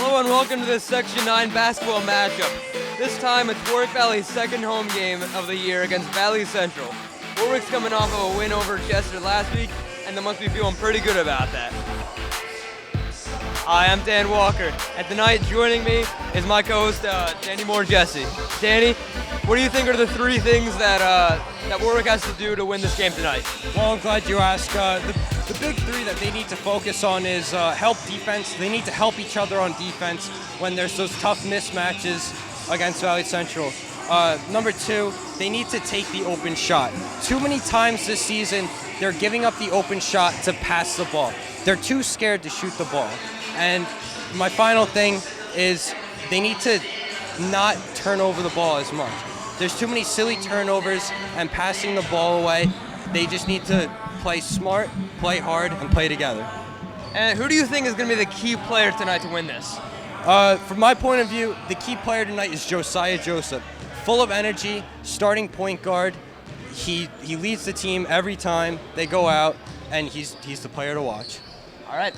Hello and welcome to this Section 9 basketball matchup. This time it's Warwick Valley's second home game of the year against Valley Central. Warwick's coming off of a win over Chester last week, and they must be feeling pretty good about that. Hi, I'm Dan Walker, and tonight joining me is my co-host Danny Moore-Jesse. Danny, what do you think are the three things that Warwick has to do to win this game tonight? Well, I'm glad you asked. The big three that they need to focus on is help defense. They need to help each other on defense when there's those tough mismatches against Valley Central. Number two, they need to take the open shot. Too many times this season, they're giving up the open shot to pass the ball. They're too scared to shoot the ball. And my final thing is they need to not turn over the ball as much. There's too many silly turnovers and passing the ball away. They just need to play smart, play hard, and play together. And who do you think is going to be the key player tonight to win this? From my point of view, the key player tonight is Josiah Joseph. Full of energy, starting point guard. He leads the team every time they go out, and he's the player to watch. All right.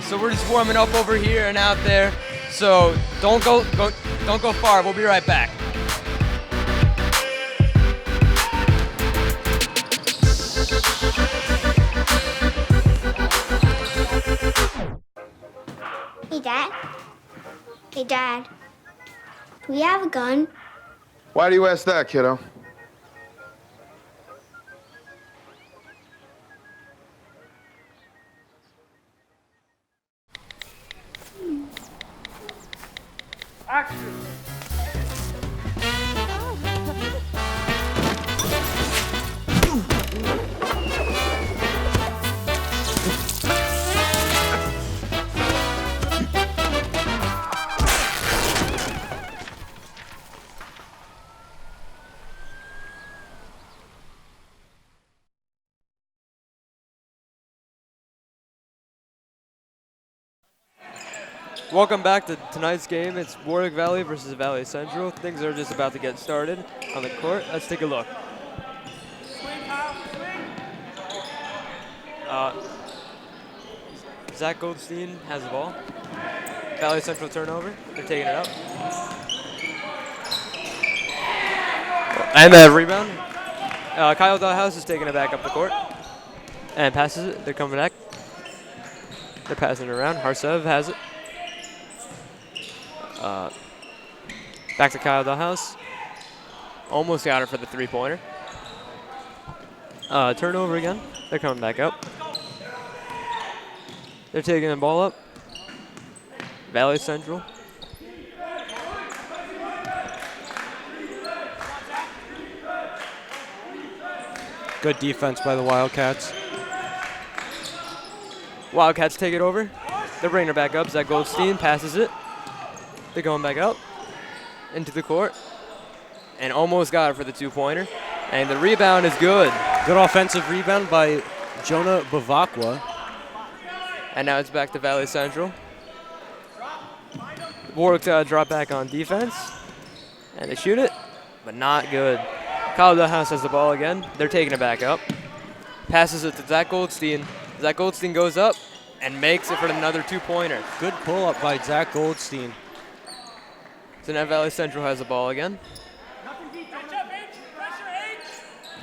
So we're just warming up over here and out there. So don't go far. We'll be right back. Hey, Dad. Hey, Dad. Do we have a gun? Why do you ask that, kiddo? Action! Welcome back to tonight's game. It's Warwick Valley versus Valley Central. Things are just about to get started on the court. Let's take a look. Zach Goldstein has the ball. Valley Central turnover. They're taking it up. And the rebound. Kyle Dallhouse is taking it back up the court and passes it. They're coming back. They're passing it around. Harsev has it. Back to Kyle Dallhouse. Almost got her for the three-pointer. Turnover again. They're coming back up. They're taking the ball up. Valley Central. Good defense by the Wildcats. Wildcats take it over. They're bringing her back up. Zach Goldstein passes it. They're going back up into the court and almost got it for the two-pointer. And the rebound is good. Good offensive rebound by Jonah Bavakwa. And now it's back to Valley Central. Warwick drop back on defense. And they shoot it, but not good. Kyle Dallhouse has the ball again. They're taking it back up. Passes it to Zach Goldstein. Zach Goldstein goes up and makes it for another two-pointer. Good pull-up by Zach Goldstein. So now Valley Central has the ball again.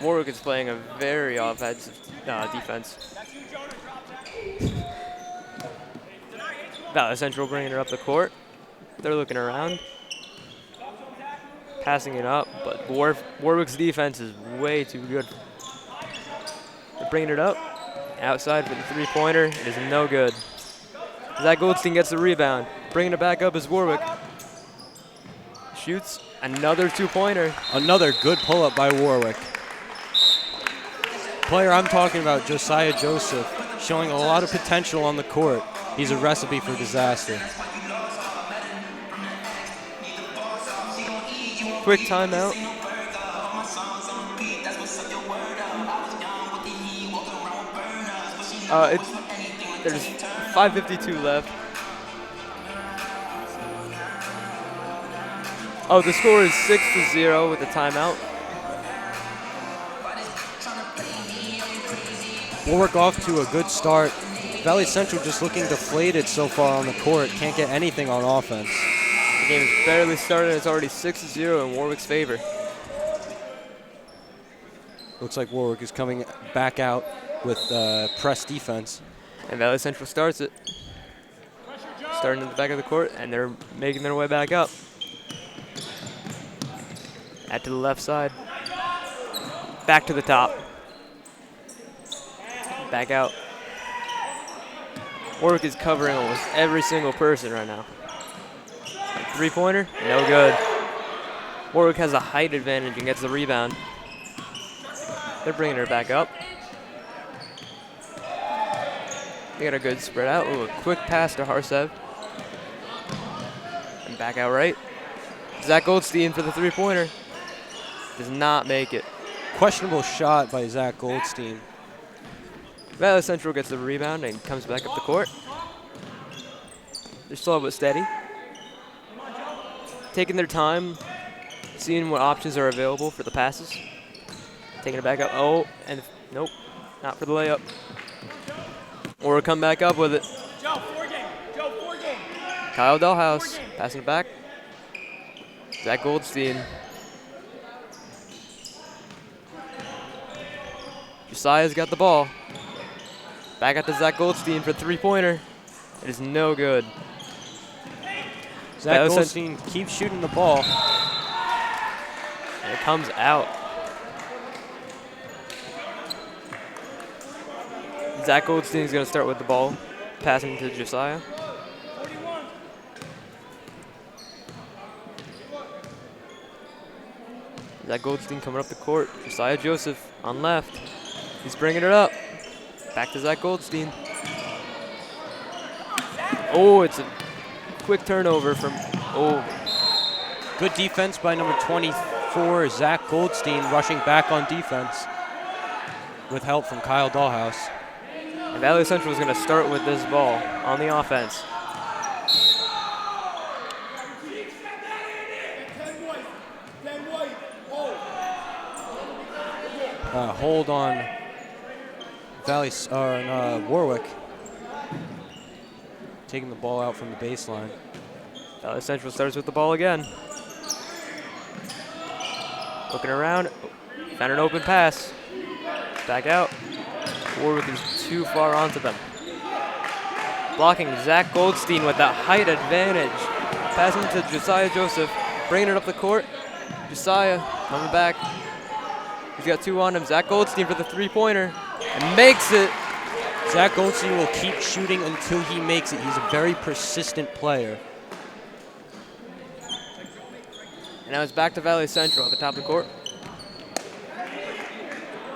Warwick is playing a very offensive defense. Valley Central bringing her up the court. They're looking around. Passing it up, but Warwick's defense is way too good. They're bringing it up. Outside for the three-pointer. It is no good. Zach Goldstein gets the rebound. Bringing it back up is Warwick. Shoots another two-pointer. Another good pull-up by Warwick. Player I'm talking about, Josiah Joseph, showing a lot of potential on the court. He's a recipe for disaster. Quick timeout. There's 5:52 left. Oh, the score is 6-0 with the timeout. Warwick off to a good start. Valley Central just looking deflated so far on the court. Can't get anything on offense. The game has barely started. It's already 6-0 in Warwick's favor. Looks like Warwick is coming back out with press defense. And Valley Central starts it. Starting at the back of the court, and they're making their way back up. Out to the left side. Back to the top. Back out. Warwick is covering almost every single person right now. Three-pointer, no good. Warwick has a height advantage and gets the rebound. They're bringing her back up. They got a good spread out. Ooh, a quick pass to Harsev. And back out right. Zach Goldstein for the three-pointer. Does not make it. Questionable shot by Zach Goldstein. Valley Central gets the rebound and comes back up the court. They're slow but steady. Taking their time, seeing what options are available for the passes. Taking it back up. Oh, and nope, not for the layup. Or come back up with it. Joe, four game. Kyle Dahlhaus passing it back. Zach Goldstein. Josiah's got the ball. Back out to Zach Goldstein for three-pointer. It is no good. Zach Goldstein keeps shooting the ball. And it comes out. Zach Goldstein's going to start with the ball, passing to Josiah. Zach Goldstein coming up the court. Josiah Joseph on left. He's bringing it up. Back to Zach Goldstein. Oh, it's a quick turnover from, Good defense by number 24, Zach Goldstein, rushing back on defense with help from Kyle Dahlhaus. And Valley Central is going to start with this ball on the offense. Hold on Warwick. Taking the ball out from the baseline. Valley Central starts with the ball again. Looking around, found an open pass. Back out. Warwick is too far onto them. Blocking Zach Goldstein with that height advantage. Passing to Josiah Joseph, bringing it up the court. Josiah coming back. He's got two on him. Zach Goldstein for the three-pointer and makes it. Zach Goldstein will keep shooting until he makes it. He's a very persistent player. And now it's back to Valley Central at the top of the court.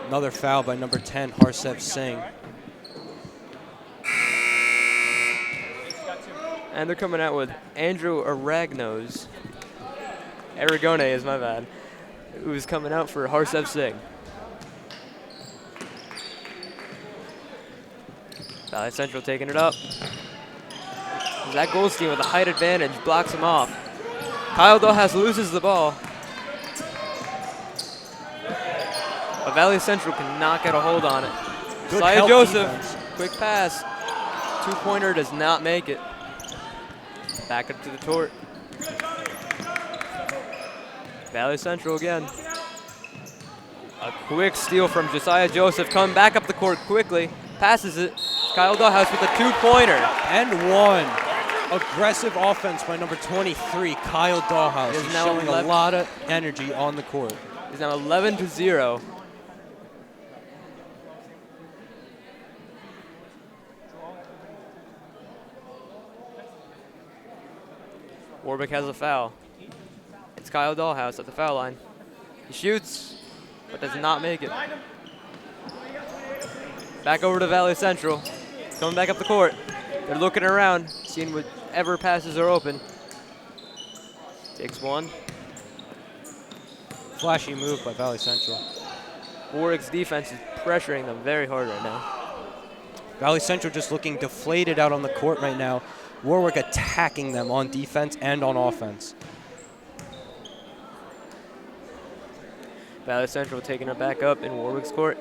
Another foul by number 10, Harsev Singh. And they're coming out with Andrew Aragnos. Aragone is my bad. Who's coming out for Harsev Singh. Valley Central taking it up. Zach Goldstein with a height advantage blocks him off. Kyle Dahlhaus loses the ball. But Valley Central cannot get a hold on it. Josiah Joseph, defense. Quick pass. Two-pointer does not make it. Back up to the court. Valley Central again. A quick steal from Josiah Joseph. Come back up the court quickly. Passes it. Kyle Dahlhaus with a two-pointer. And one. Aggressive offense by number 23, Kyle Dahlhaus. He's showing a lot of energy on the court. He's now 11-0. Warwick has a foul. It's Kyle Dahlhaus at the foul line. He shoots, but does not make it. Back over to Valley Central. Coming back up the court. They're looking around, seeing whatever passes are open. Takes one. Flashy move by Valley Central. Warwick's defense is pressuring them very hard right now. Valley Central just looking deflated out on the court right now. Warwick attacking them on defense and on offense. Valley Central taking it back up in Warwick's court.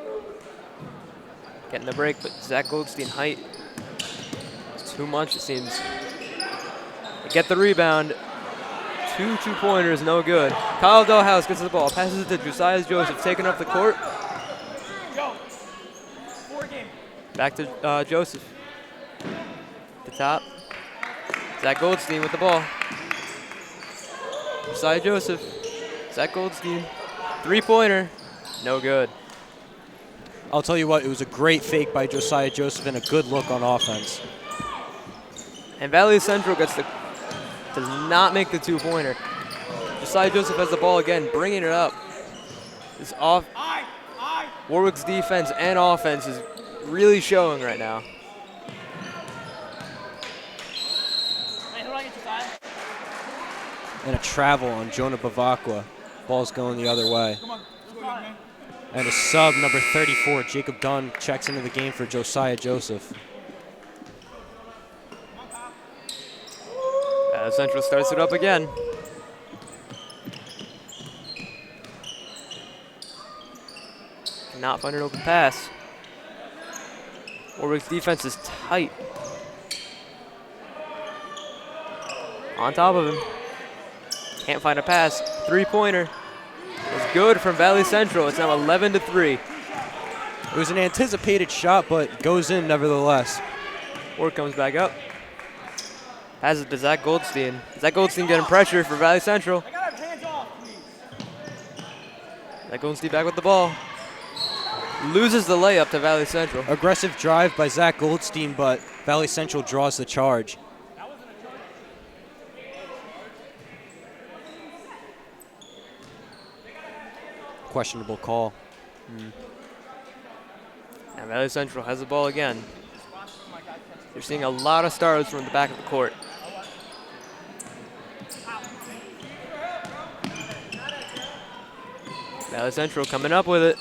Getting the break, but Zach Goldstein height too much, it seems. They get the rebound. 2 two-pointers, no good. Kyle Dollhouse gets the ball, passes it to Josiah Joseph, taking up the court. Back to Joseph. The top. Zach Goldstein with the ball. Josiah Joseph. Zach Goldstein. Three-pointer. No good. I'll tell you what, it was a great fake by Josiah Joseph and a good look on offense. And Valley Central does not make the two-pointer. Josiah Joseph has the ball again, bringing it up. This Warwick's defense and offense is really showing right now. And a travel on Jonah Bavacqua. Ball's going the other way. And a sub, number 34, Jacob Dunn, checks into the game for Josiah Joseph. Central starts it up again. Cannot find an open pass. Warwick's defense is tight. On top of him. Can't find a pass. Three-pointer. It's good from Valley Central. It's now 11-3. It was an anticipated shot, but goes in nevertheless. Warwick comes back up. Has it to Zach Goldstein. Zach Goldstein getting pressure for Valley Central. Zach Goldstein back with the ball. Loses the layup to Valley Central. Aggressive drive by Zach Goldstein, but Valley Central draws the charge. Questionable call. And Valley Central has the ball again. You're seeing a lot of stars from the back of the court. Valley Central coming up with it.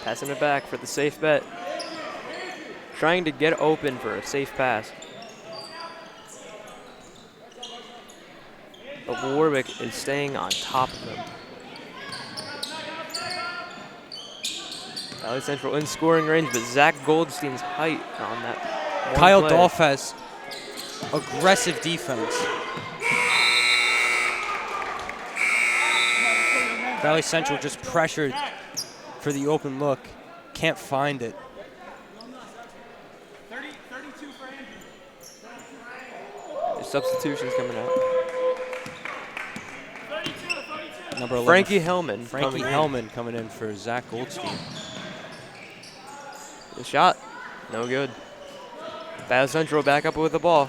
Passing it back for the safe bet. Trying to get open for a safe pass. But Warwick is staying on top of him. Valley Central in scoring range, but Zach Goldstein's height on that. Kyle Dolph has aggressive defense. Valley Central just pressured for the open look. Can't find it. There's substitutions coming out. Number 11, Frankie Hellman. Frankie Hellman coming in for Zach Goldstein. The shot, no good. Valley Central back up with the ball.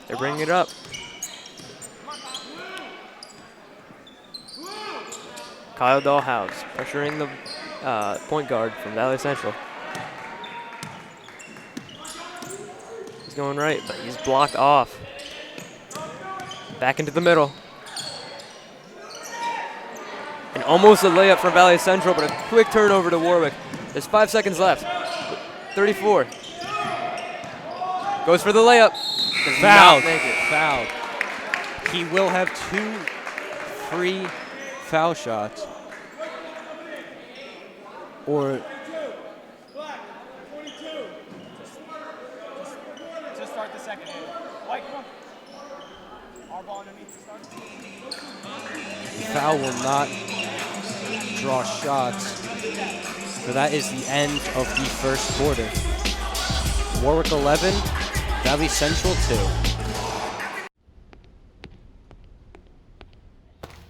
They're bringing it up. Kyle Dollhouse pressuring the point guard from Valley Central. He's going right, but he's blocked off. Back into the middle. And almost a layup from Valley Central, but a quick turnover to Warwick. There's 5 seconds left. 34. Goes for the layup. Does Fouled. not make it. Fouled. He will have 2 free foul shots. Or Just start the second half. White, come on. Our ball underneath to start. foul will not draw shots. So that is the end of the first quarter. Warwick 11, Valley Central 2.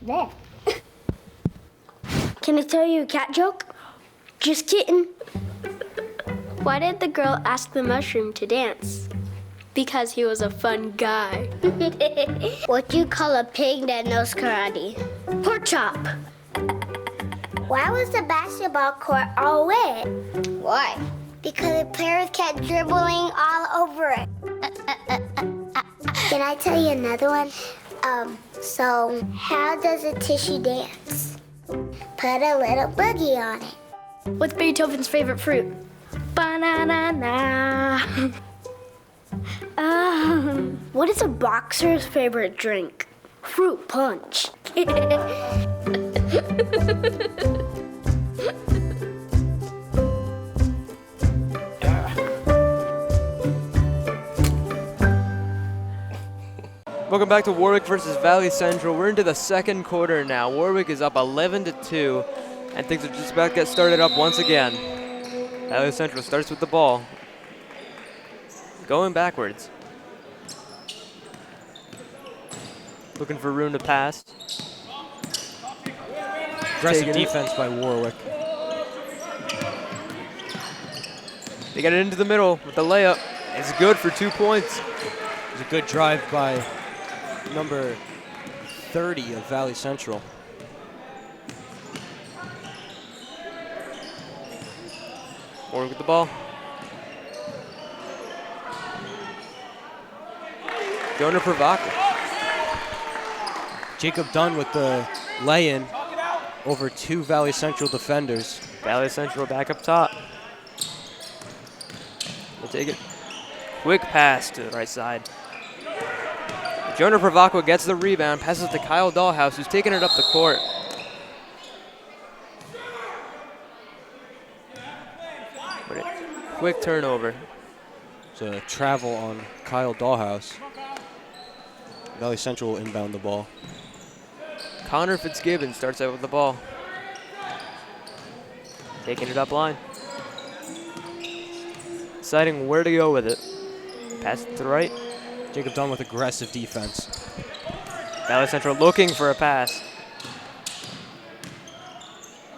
There. Can I tell you a cat joke? Just kidding. Why did the girl ask the mushroom to dance? Because he was a fun guy. What do you call a pig that knows karate? Pork chop. Why was the basketball court all wet? Why? Because the players kept dribbling all over it. Can I tell you another one? So how does a tissue dance? Put a little boogie on it. What's Beethoven's favorite fruit? Banana. What is a boxer's favorite drink? Fruit punch. Welcome back to Warwick versus Valley Central. We're into the second quarter now. Warwick is up 11-2, and things are just about to get started up once again. Valley Central starts with the ball, going backwards. Looking for room to pass. Aggressive defense by Warwick. They get it into the middle with the layup. It's good for 2 points. It's a good drive by number 30 of Valley Central. Warwick with the ball. Jonah Pravaka. Jacob Dunn with the lay-in over 2 Valley Central defenders. Valley Central back up top. We'll take it. Quick pass to the right side. Jonah Pravaka gets the rebound, passes to Kyle Dahlhaus, who's taking it up the court. But a quick turnover. It's a travel on Kyle Dahlhaus. Valley Central will inbound the ball. Connor Fitzgibbon starts out with the ball. Taking it up line. Deciding where to go with it. Pass it to the right. Jacob Dunn with aggressive defense. Valley Central looking for a pass.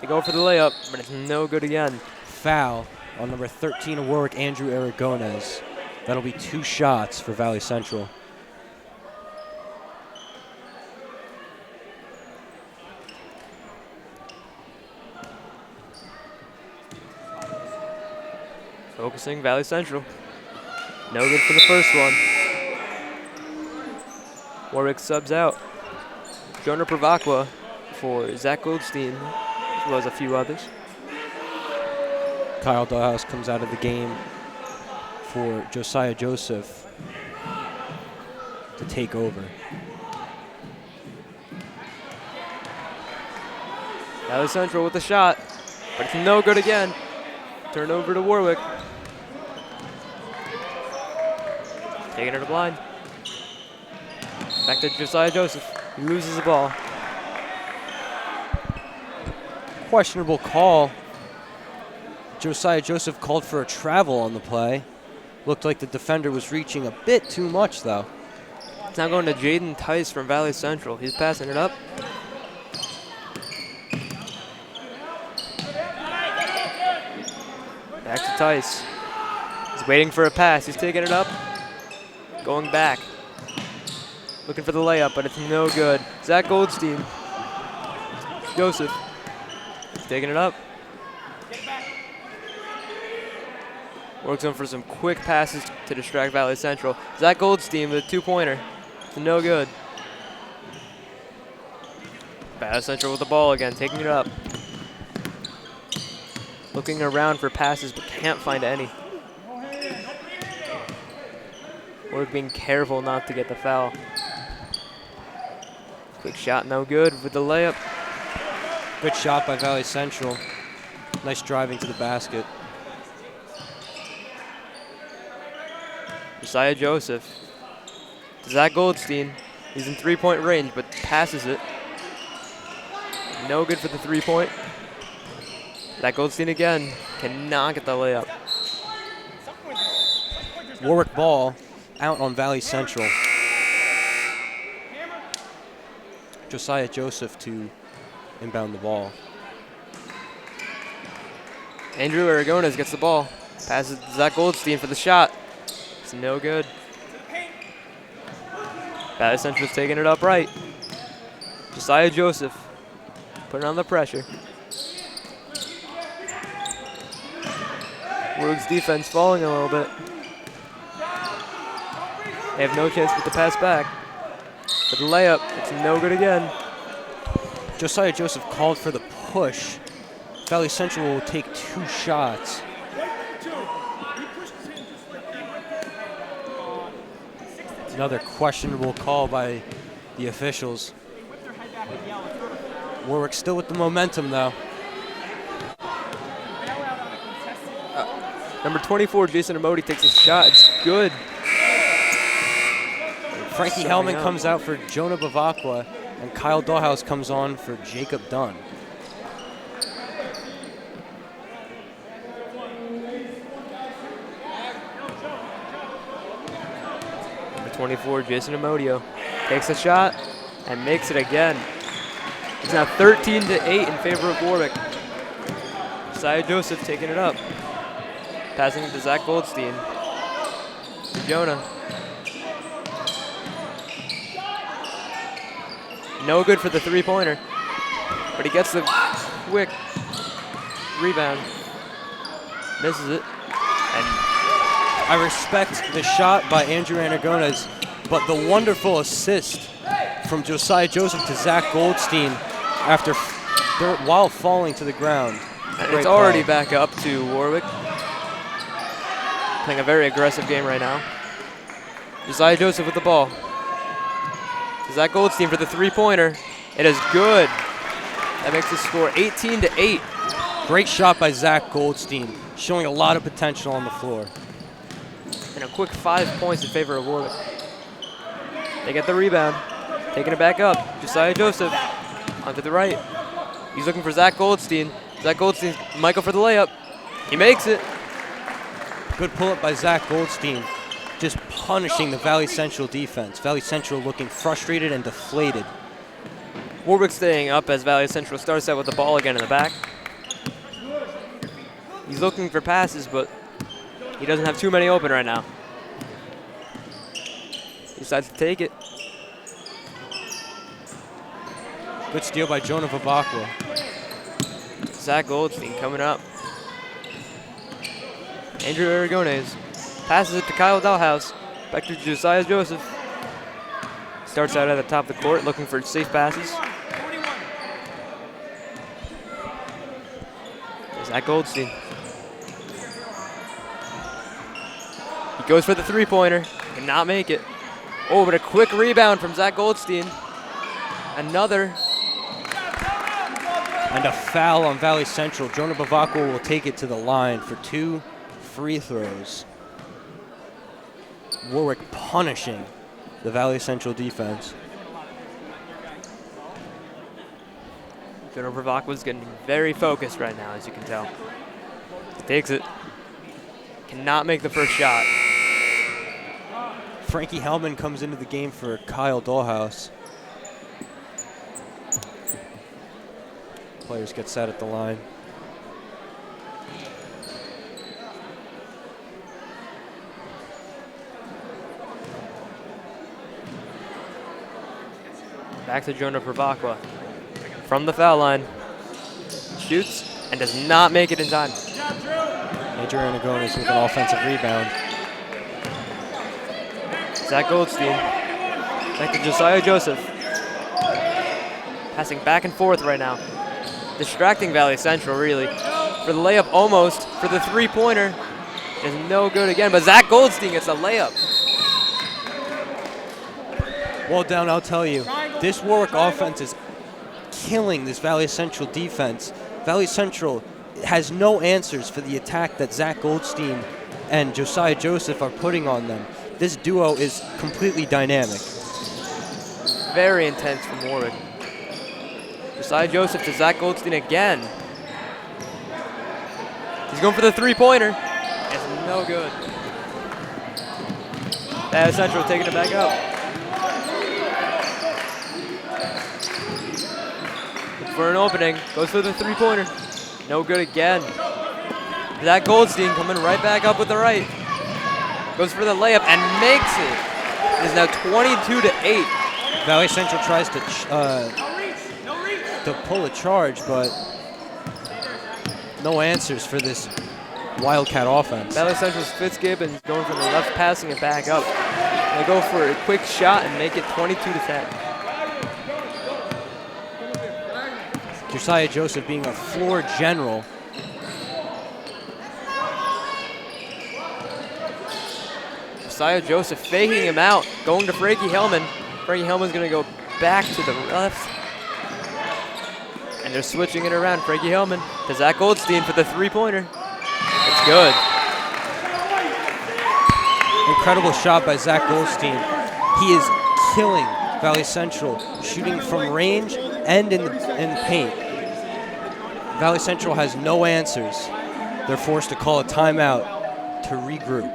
They go for the layup, but it's no good again. Foul on number 13 of Warwick, Andrew Aragonez. That'll be 2 shots for Valley Central. Focusing Valley Central. No good for the first one. Warwick subs out. Jonah Pravakwa for Zach Goldstein, as well as a few others. Kyle Dahlhaus comes out of the game for Josiah Joseph to take over. Valley Central with the shot, but it's no good again. Turnover to Warwick. Taking it to blind. Back to Josiah Joseph. He loses the ball. Questionable call. Josiah Joseph called for a travel on the play. Looked like the defender was reaching a bit too much, though. It's now going to Jaden Tice from Valley Central. He's passing it up. Back to Tice. He's waiting for a pass. He's taking it up. Going back. Looking for the layup, but it's no good. Zach Goldstein. Joseph. He's taking it up. Works on for some quick passes to distract Valley Central. Zach Goldstein with a 2-pointer. It's no good. Valley Central with the ball again, taking it up. Looking around for passes, but can't find any. We're being careful not to get the foul. Quick shot, no good with the layup. Good shot by Valley Central. Nice driving to the basket. Josiah Joseph. Zach Goldstein. He's in 3-point range, but passes it. No good for the 3-point. Zach Goldstein again. Cannot get the layup. Warwick ball out on Valley Central. Josiah Joseph to inbound the ball. Andrew Aragonez gets the ball. Passes to Zach Goldstein for the shot. It's no good. Valley Central's taking it up right. Josiah Joseph putting on the pressure. Warwick's defense falling a little bit. They have no chance with the pass back. But the layup, it's no good again. Josiah Joseph called for the push. Valley Central will take 2 shots. Another questionable call by the officials. Warwick still with the momentum, though. Number 24, Jason Amodi takes a shot. It's good. Frankie Starting Hellman up. comes out for Jonah Bavakwa, and Kyle Dollhouse comes on for Jacob Dunn. Number 24, Jason Amodio takes a shot and makes it again. It's now 13-8 in favor of Warwick. Josiah Joseph taking it up. Passing it to Zach Goldstein. To Jonah. No good for the three-pointer, but he gets the quick rebound. Misses it. And I respect the shot by Andrew Anagones, but the wonderful assist from Josiah Joseph to Zach Goldstein while falling to the ground. And Great it's already play. back up to Warwick. Playing a very aggressive game right now. Josiah Joseph with the ball. Zach Goldstein for the three-pointer. It is good. That makes the score 18-8. Great shot by Zach Goldstein, showing a lot of potential on the floor. And a quick 5 points in favor of Warwick. They get the rebound. Taking it back up. Josiah Joseph onto the right. He's looking for Zach Goldstein. Zach Goldstein, Michael for the layup. He makes it. Good pull-up by Zach Goldstein, just punishing the Valley Central defense. Valley Central looking frustrated and deflated. Warwick staying up as Valley Central starts out with the ball again in the back. He's looking for passes, but he doesn't have too many open right now. He decides to take it. Good steal by Jonah Vavakwa. Zach Goldstein coming up. Andrew Aragones passes it to Kyle Dahlhaus. Back to Josiah Joseph. Starts out at the top of the court looking for safe passes. Zach Goldstein. He goes for the three-pointer. Cannot make it. Oh, but a quick rebound from Zach Goldstein. Another. And a foul on Valley Central. Jonah Bavakwa will take it to the line for 2 free throws. Warwick punishing the Valley Central defense. Jonah Bavakwa's getting very focused right now, as you can tell. He takes it. Cannot make the first shot. Frankie Hellman comes into the game for Kyle Dollhouse. Players get set at the line. Back to Jonah Bavakwa. From the foul line. Shoots and does not make it in time. Andrew Anagones with an offensive rebound. Zach Goldstein. Back to Josiah Joseph. Passing back and forth right now. Distracting Valley Central, really. For the layup, almost. For the three-pointer. Is no good again, but Zach Goldstein gets a layup. Well, down, I'll tell you, this Warwick offense is killing this Valley Central defense. Valley Central has no answers for the attack that Zach Goldstein and Josiah Joseph are putting on them. This duo is completely dynamic. Very intense from Warwick. Josiah Joseph to Zach Goldstein again. He's going for the three-pointer. It's no good. Valley Central taking it back up. For an opening, goes for the three-pointer. No good again. Zach Goldstein coming right back up with the right. Goes for the layup and makes it. It is now 22-8. Valley Central tries to pull a charge, but no answers for this Wildcat offense. Valley Central's Fitzgibbons going from the left, passing it back up. They go for a quick shot and make it 22-10. Josiah Joseph being a floor general. Josiah Joseph faking him out, going to Frankie Hellman. Frankie Hellman's going to go back to the left. And they're switching it around. Frankie Hellman to Zach Goldstein for the three-pointer. It's good. Incredible shot by Zach Goldstein. He is killing Valley Central, shooting from range and in the paint. Valley Central has no answers. They're forced to call a timeout to regroup.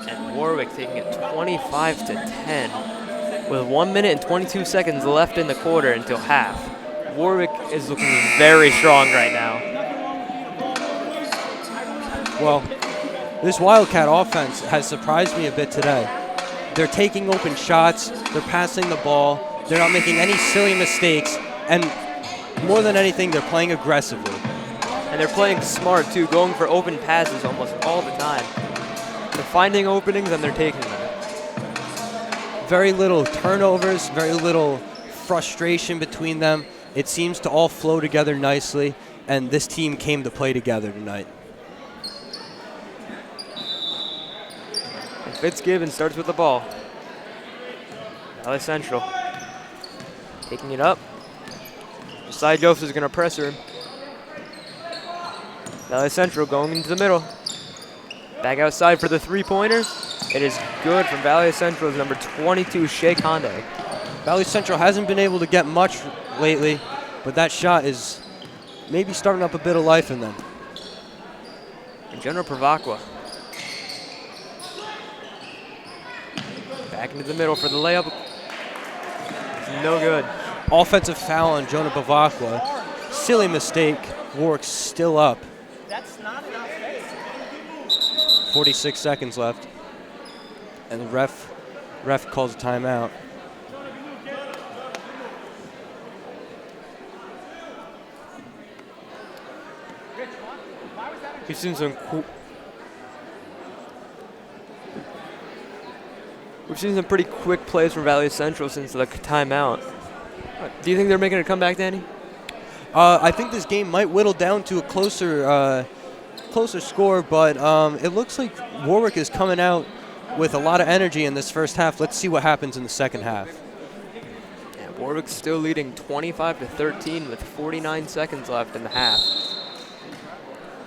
And Warwick taking it 25-10 with 1 minute and 22 seconds left in the quarter until half. Warwick is looking very strong right now. Well, this Wildcat offense has surprised me a bit today. They're taking open shots, they're passing the ball, they're not making any silly mistakes, and more than anything, they're playing aggressively. And they're playing smart too, going for open passes almost all the time. They're finding openings and they're taking them. Very little turnovers, very little frustration between them. It seems to all flow together nicely, and this team came to play together tonight. And Fitzgibbon starts with the ball. Valley Central taking it up. Josiah Joseph is going to pressure him. Valley Central going into the middle. Back outside for the three-pointer. It is good from Valley Central's number 22, Shea Conde. Valley Central hasn't been able to get much lately, but that shot is maybe starting up a bit of life in them. And General Pravakwa. Back into the middle for the layup. It's no good. Offensive foul on Jonah Bavakwa. Silly mistake. Warwick's still up. That's not enough space. 46 seconds left. And the ref calls a timeout. We've seen some pretty quick plays from Valley Central since the timeout. Do you think they're making a comeback, Danny? I think this game might whittle down to a closer score, but it looks like Warwick is coming out with a lot of energy in this first half. Let's see what happens in the second half. Yeah, Warwick's still leading 25-13 with 49 seconds left in the half.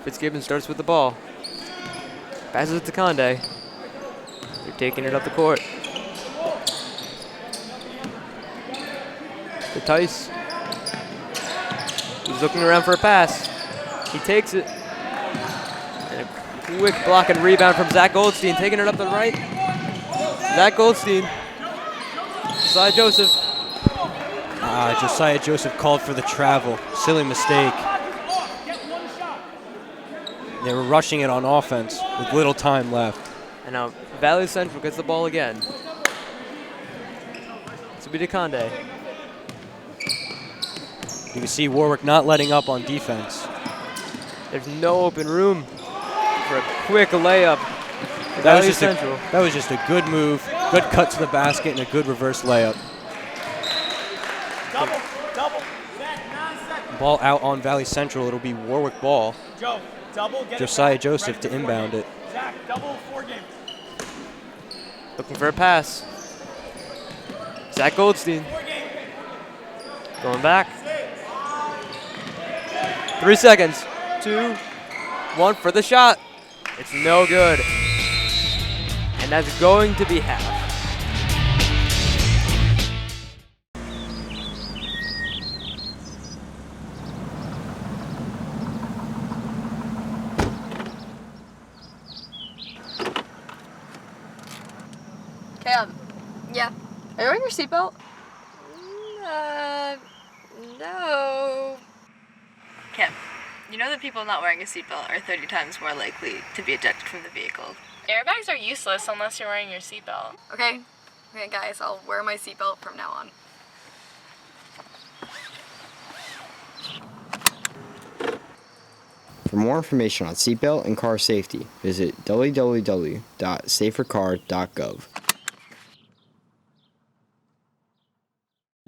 Fitzgibbon starts with the ball. Passes it to Conde. They're taking it up the court. To Tice. He's looking around for a pass. He takes it. And a quick block and rebound from Zach Goldstein, taking it up the right. Zach Goldstein. Josiah Joseph. Josiah Joseph called for the travel. Silly mistake. They were rushing it on offense with little time left. And now Valley Central gets the ball again. This will be to Conde. You can see Warwick not letting up on defense. There's no open room for a quick layup. That was just a good move, good cut to the basket, and a good reverse layup. Double. Set, 9 seconds. Ball out on Valley Central. It'll be Warwick ball. Joe, double. Get Josiah it back. Joseph Ready to for inbound 4 it. games. Zach, double 4 games. Looking for a pass. Zach Goldstein. 4 games. Going back. 3 seconds. 2, 1 for the shot. It's no good. And that's going to be half. Cam. Yeah. Are you wearing your seatbelt? No. Cam, you know that people not wearing a seatbelt are 30 times more likely to be ejected from the vehicle. Airbags are useless unless you're wearing your seatbelt. Okay, guys, I'll wear my seatbelt from now on. For more information on seatbelt and car safety, visit www.safercar.gov.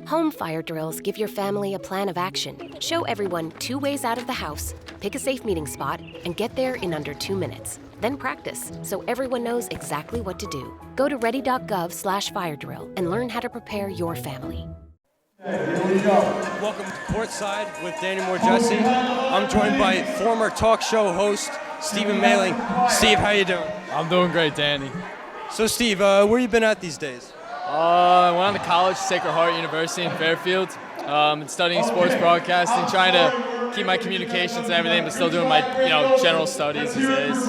Home fire drills give your family a plan of action. Show everyone 2 ways out of the house, pick a safe meeting spot, and get there in under 2 minutes. Then practice, so everyone knows exactly what to do. Go to ready.gov/fire drill and learn how to prepare your family. Welcome to Courtside with Danny Moore Jesse. I'm joined by former talk show host Stephen Mailing. Steve, how you doing? I'm doing great, Danny. So Steve, where you been at these days? I went on to college, Sacred Heart University in Fairfield. Been studying sports broadcasting, trying to keep my communications and everything, but still doing my general studies these days.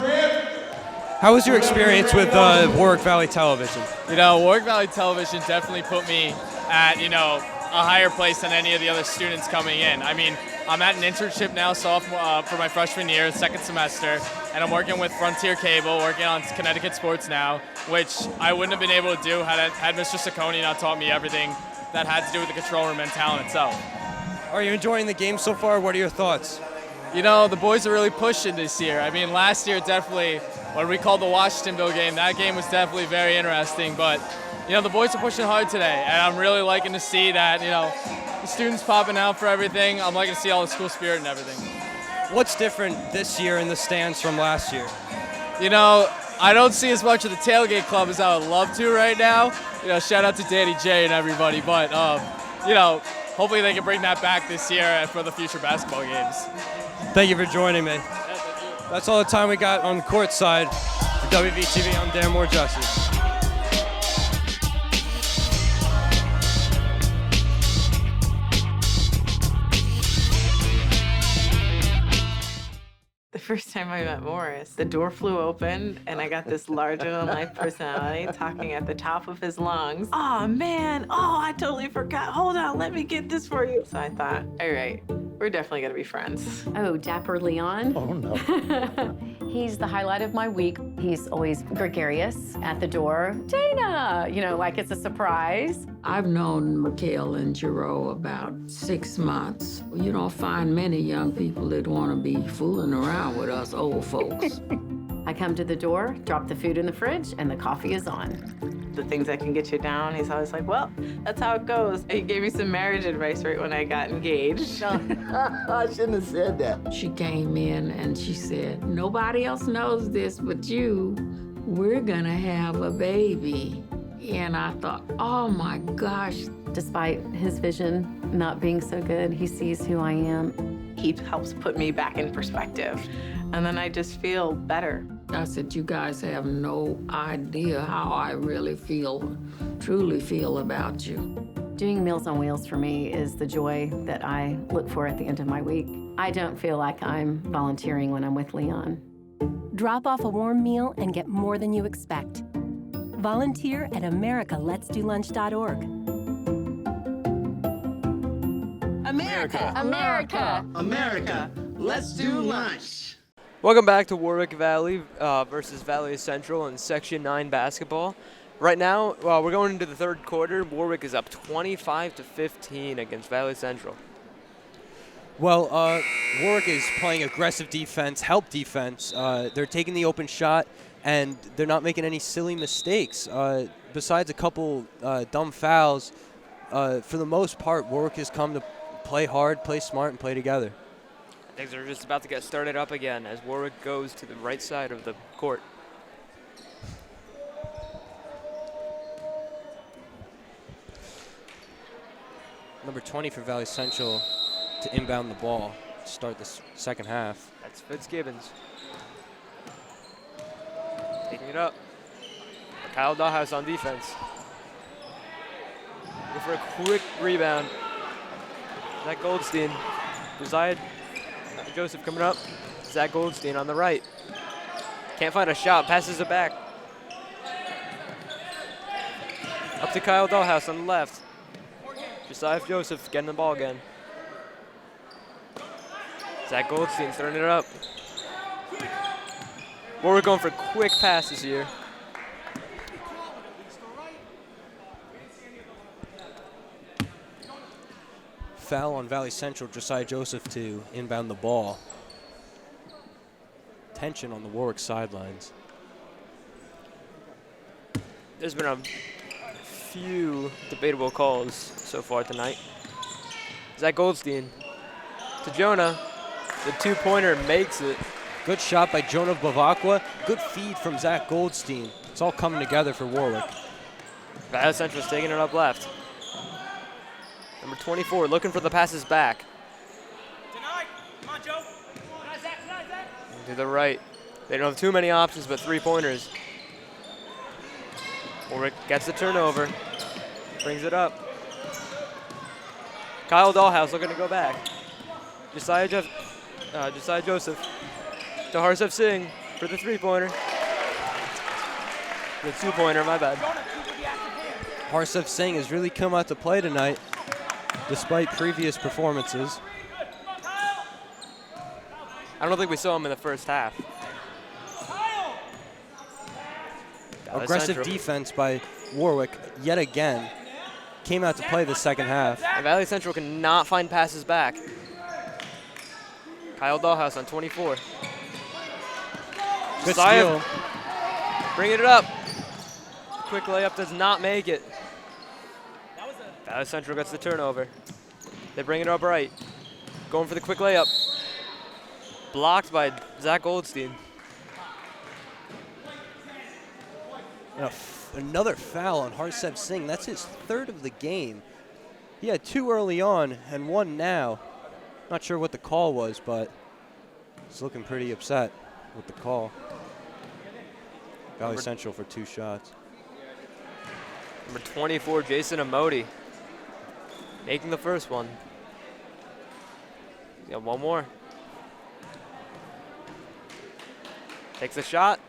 How was your experience with Warwick Valley Television? Warwick Valley Television definitely put me at a higher place than any of the other students coming in. I mean, I'm at an internship now, sophomore for my freshman year, second semester, and I'm working with Frontier Cable, working on Connecticut Sports Now, which I wouldn't have been able to do had Mr. Saccone not taught me everything that had to do with the control room and talent itself. Are you enjoying the game so far? What are your thoughts? The boys are really pushing this year. I mean, last year definitely, what we called the Washingtonville game, that game was definitely very interesting, but the boys are pushing hard today, and I'm really liking to see that, the students popping out for everything. I'm liking to see all the school spirit and everything. What's different this year in the stands from last year? I don't see as much of the tailgate club as I would love to right now. Shout out to Danny J and everybody, but, hopefully they can bring that back this year for the future basketball games. Thank you for joining me. That's all the time we got on the court side. For WVTV, I'm Dan Moore Justice. The first time I met Morris, the door flew open and I got this larger-than-life personality talking at the top of his lungs. Oh, man. Oh, I totally forgot. Hold on. Let me get this for you. So I thought, all right, we're definitely going to be friends. Oh, Dapper Leon? Oh, no. He's the highlight of my week. He's always gregarious at the door. Dana, like it's a surprise. I've known Mikhail and Jero about 6 months. You don't find many young people that want to be fooling around with us old folks. I come to the door, drop the food in the fridge, and the coffee is on. The things that can get you down, he's always like, well, that's how it goes. He gave me some marriage advice right when I got engaged. I shouldn't have said that. She came in and she said, nobody else knows this but you. We're gonna have a baby. And I thought, oh my gosh. Despite his vision not being so good, he sees who I am. He helps put me back in perspective. And then I just feel better. I said, you guys have no idea how I really truly feel about you. Doing Meals on Wheels for me is the joy that I look for at the end of my week. I don't feel like I'm volunteering when I'm with Leon. Drop off a warm meal and get more than you expect. Volunteer at americaletsdolunch.org. America! America! America! Let's do lunch! Welcome back to Warwick Valley versus Valley Central in Section 9 basketball. Right now, we're going into the third quarter. Warwick is up 25-15 against Valley Central. Well, Warwick is playing aggressive defense, help defense. They're taking the open shot, and they're not making any silly mistakes. Besides a couple dumb fouls, for the most part, Warwick has come to play hard, play smart, and play together. Things are just about to get started up again as Warwick goes to the right side of the court. Number 20 for Valley Central to inbound the ball to start the second half. That's Fitzgibbons. Taking it up. Kyle Dahlhaus on defense. Looking for a quick rebound. Zach Goldstein. Josiah Joseph coming up. Zach Goldstein on the right. Can't find a shot. Passes it back. Up to Kyle Dahlhaus on the left. Josiah Joseph getting the ball again. Zach Goldstein throwing it up. Warwick going for quick passes here. Foul on Valley Central, Josiah Joseph to inbound the ball. Tension on the Warwick sidelines. There's been a few debatable calls so far tonight. Zach Goldstein to Jonah. The two-pointer makes it. Good shot by Jonah Bavakwa. Good feed from Zach Goldstein. It's all coming together for Warwick. Valley Central's taking it up left. Number 24 looking for the passes back. Denied. Come on, Joe. Zach. To the right. They don't have too many options but three-pointers. Warwick gets the turnover. Brings it up. Kyle Dahlhaus looking to go back. Josiah Joseph to Harsev Singh for the three-pointer. The two-pointer, my bad. Harsev Singh has really come out to play tonight, despite previous performances. I don't think we saw him in the first half. Aggressive defense by Warwick yet again. Came out to play the second half. And Valley Central cannot find passes back. Kyle Dahlhaus on 24. Good Josiah steal. bringing it up. Quick layup does not make it. Valley Central gets the turnover. They bring it up right. Going for the quick layup. Blocked by Zach Goldstein. And another foul on Harsev Singh. That's his third of the game. He had two early on and one now. Not sure what the call was, but he's looking pretty upset with the call. Valley Central for 2 shots. Number 24, Jason Amodi, making the first one. He's got one more. Takes a shot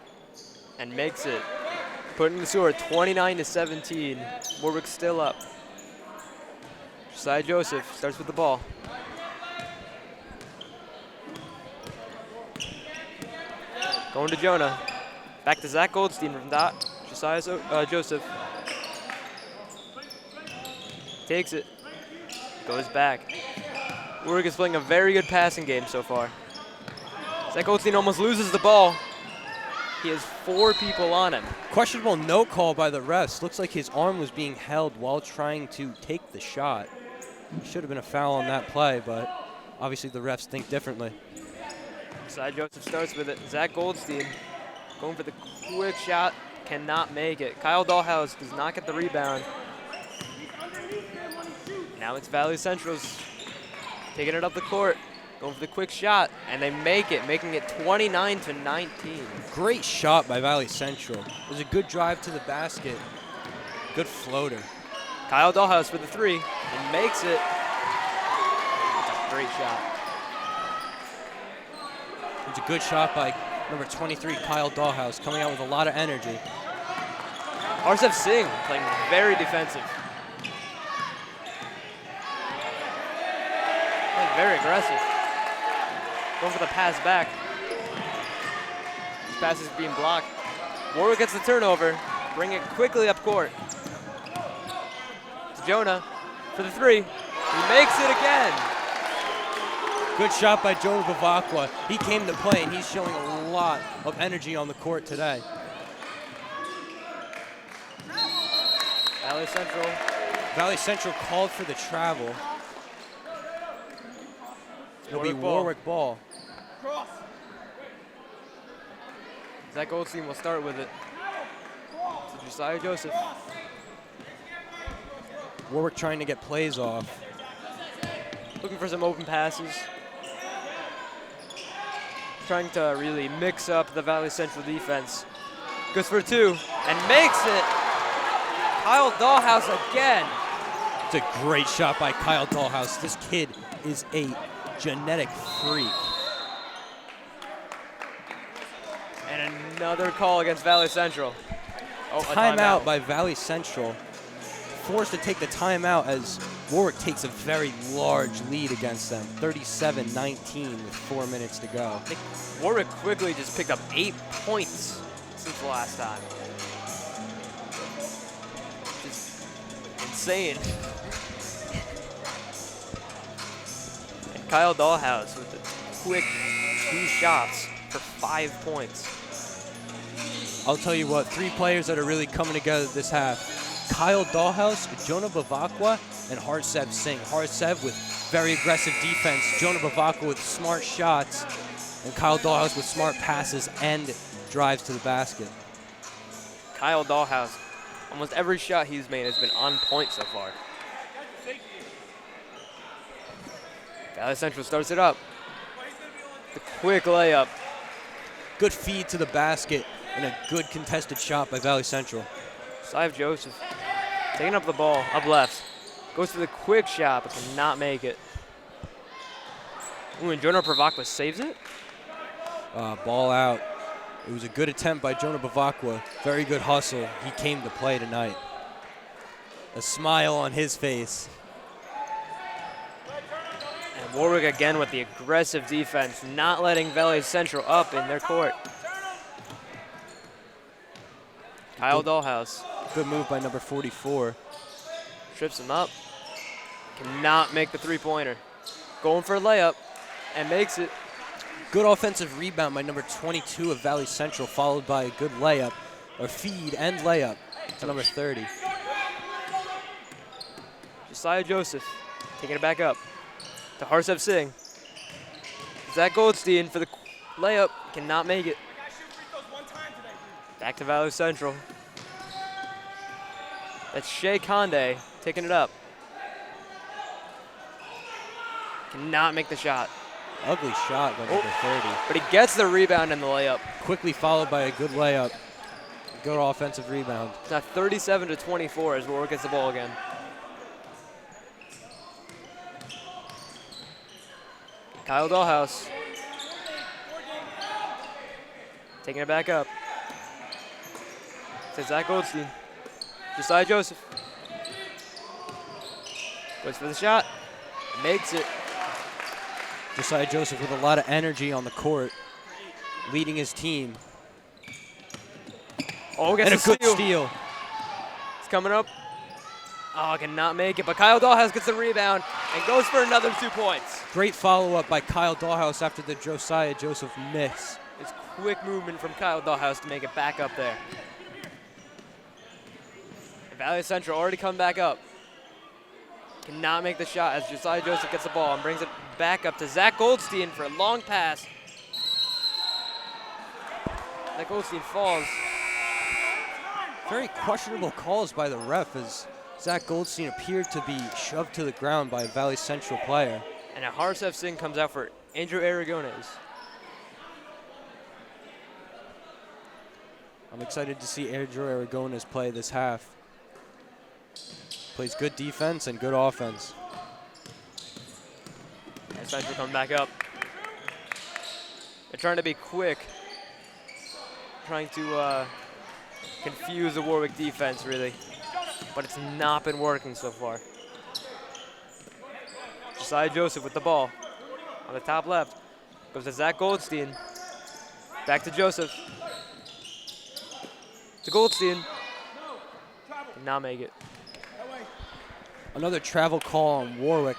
and makes it. Putting the score at 29-17. Warwick still up. Josiah Joseph starts with the ball. Going to Jonah. Back to Zach Goldstein from dot. Josiah Joseph. Takes it. Goes back. Warwick is playing a very good passing game so far. Zach Goldstein almost loses the ball. He has 4 people on him. Questionable no call by the refs. Looks like his arm was being held while trying to take the shot. Should have been a foul on that play, but obviously the refs think differently. Josiah Joseph starts with it. Zach Goldstein going for the quick shot. Cannot make it. Kyle Dahlhaus does not get the rebound. Now it's Valley Central's taking it up the court. Going for the quick shot, and they make it, making it 29-19. Great shot by Valley Central. It was a good drive to the basket. Good floater. Kyle Dahlhaus for the 3. He makes it. It's a great shot. It's a good shot by number 23, Kyle Dahlhaus, coming out with a lot of energy. Harsev Singh playing very defensive. Playing very aggressive. Going for the pass back. This pass is being blocked. Warwick gets the turnover. Bring it quickly up court. It's Jonah for the 3. He makes it again. Good shot by Jonah Bavakwa. He came to play, and he's showing a lot of energy on the court today. Valley Central called for the travel. It'll be Warwick ball. Cross. Zach Goldstein will start with it. To Josiah Joseph. Warwick trying to get plays off. Looking for some open passes. Trying to really mix up the Valley Central defense. Goes for 2 and makes it. Kyle Dahlhaus again. It's a great shot by Kyle Dahlhaus. This kid is a genetic freak. And another call against Valley Central. Oh, timeout by Valley Central. Forced to take the timeout as Warwick takes a very large lead against them. 37-19 with 4 minutes to go. I think Warwick quickly just picked up 8 points since the last time. Just insane. And Kyle Dahlhaus with a quick 2 shots for 5 points. I'll tell you what, 3 players that are really coming together this half. Kyle Dahlhaus, Jonah Bavakwa, and Harsev Singh. Harsev with very aggressive defense, Jonah Bavakwa with smart shots, and Kyle Dahlhaus with smart passes and drives to the basket. Kyle Dahlhaus, almost every shot he's made has been on point so far. Valley Central starts it up. The quick layup. Good feed to the basket and a good contested shot by Valley Central. Josiah Joseph Taking up the ball, up left. Goes for the quick shot, but cannot make it. Ooh, and Jonah Pravakwa saves it. Ball out. It was a good attempt by Jonah Bavakwa. Very good hustle. He came to play tonight. A smile on his face. And Warwick again with the aggressive defense, not letting Valley Central up in their court. Kyle Dollhouse. Good move by number 44. Trips him up. Cannot make the three-pointer. Going for a layup and makes it. Good offensive rebound by number 22 of Valley Central, followed by a good layup, or feed and layup to number 30. Josiah Joseph taking it back up to Harsev Singh. Zach Goldstein for the layup, cannot make it. Back to Valley Central. That's Shea Conde taking it up. Cannot make the shot. Ugly shot by number 30. But he gets the rebound and the layup. Quickly followed by a good layup. Good offensive rebound. It's now 37-24 as Warwick gets the ball again. Kyle Dollhouse. Taking it back up. To Zach Goldstein. Josiah Joseph. Goes for the shot. Makes it. Josiah Joseph with a lot of energy on the court, leading his team. Oh, gets and a good steal. It's coming up. Oh, cannot make it, but Kyle Dollhouse gets the rebound and goes for another 2 points. Great follow-up by Kyle Dollhouse after the Josiah Joseph miss. It's quick movement from Kyle Dollhouse to make it back up there. And Valley Central already come back up. Cannot make the shot as Josiah Joseph gets the ball and brings it back up to Zach Goldstein for a long pass. Zach Goldstein falls. Very questionable calls by the ref as Zach Goldstein appeared to be shoved to the ground by a Valley Central player. And a Harsev Singh comes out for Andrew Aragones. I'm excited to see Andrew Aragones play this half. Plays good defense and good offense. And Central coming back up. They're trying to be quick. Trying to confuse the Warwick defense, really. But it's not been working so far. Josiah Joseph with the ball. On the top left. Goes to Zach Goldstein. Back to Joseph. To Goldstein. Did not make it. Another travel call on Warwick.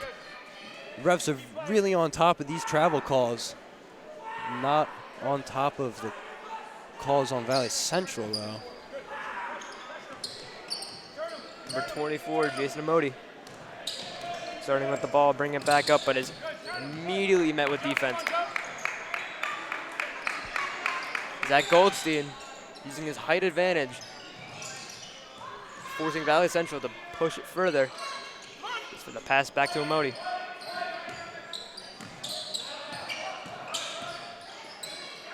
Refs are really on top of these travel calls. Not on top of the calls on Valley Central, though. Number 24, Jason Amodi. Starting with the ball, bring it back up, but is immediately met with defense. Zach Goldstein using his height advantage, forcing Valley Central to push it further. For the pass back to Amodi.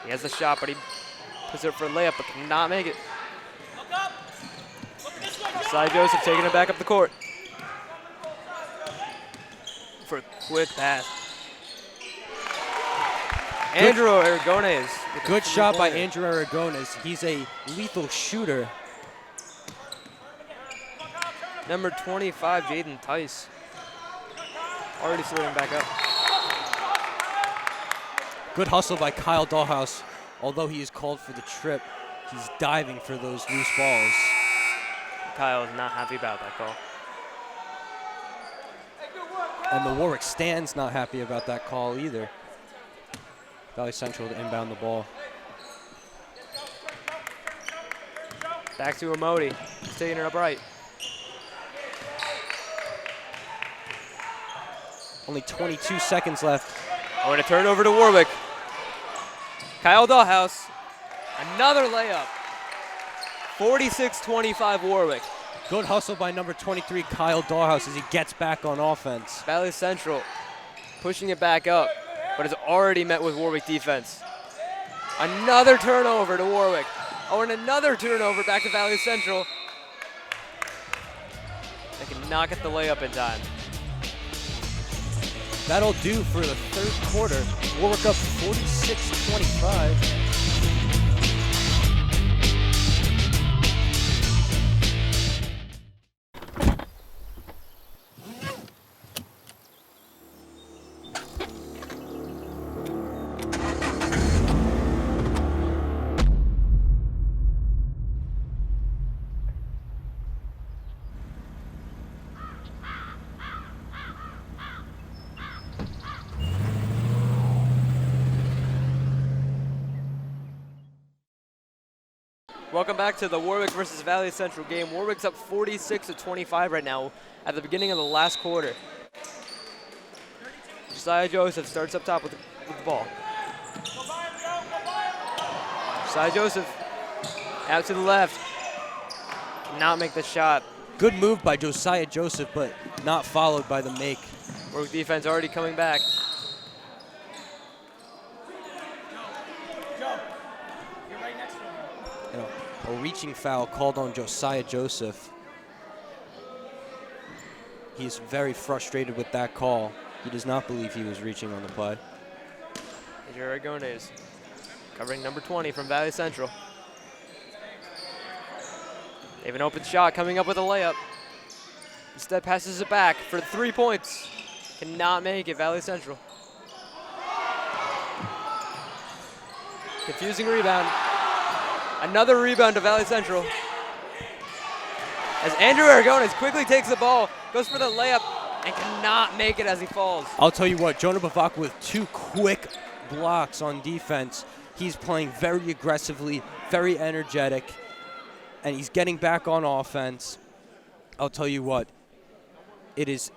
He has the shot, but he puts it for a layup, but cannot make it. Josiah Joseph taking it back up the court. For a quick pass. Andrew Aragones. Good shot by Andrew Aragones. He's a lethal shooter. Number 25, Jaden Tice. Already starting back up. Good hustle by Kyle Dollhouse. Although he is called for the trip, he's diving for those loose balls. Kyle is not happy about that call. And the Warwick stand's not happy about that call either. Valley Central to inbound the ball. Back to Amodi. He's taking it up right. Only 22 seconds left. Oh, and a turnover to Warwick. Kyle Dollhouse, another layup. 46-25 Warwick. Good hustle by number 23, Kyle Dollhouse, as he gets back on offense. Valley Central pushing it back up, but is already met with Warwick defense. Another turnover to Warwick. Oh, and another turnover back to Valley Central. They cannot get the layup in time. That'll do for the third quarter. Warwick up 46-25. Welcome back to the Warwick versus Valley Central game. Warwick's up 46-25 right now at the beginning of the last quarter. Josiah Joseph starts up top with the ball. Josiah Joseph out to the left. Cannot make the shot. Good move by Josiah Joseph, but not followed by the make. Warwick defense already coming back. A reaching foul called on Josiah Joseph. He's very frustrated with that call. He does not believe he was reaching on the play. Andrew Aragones covering number 20 from Valley Central. They have an open shot coming up with a layup. Instead passes it back for 3 points. Cannot make it, Valley Central. Confusing rebound. Another rebound to Valley Central. As Andrew Aragones quickly takes the ball, goes for the layup, and cannot make it as he falls. I'll tell you what, Jonah Bavak with 2 quick blocks on defense. He's playing very aggressively, very energetic, and he's getting back on offense. I'll tell you what, it is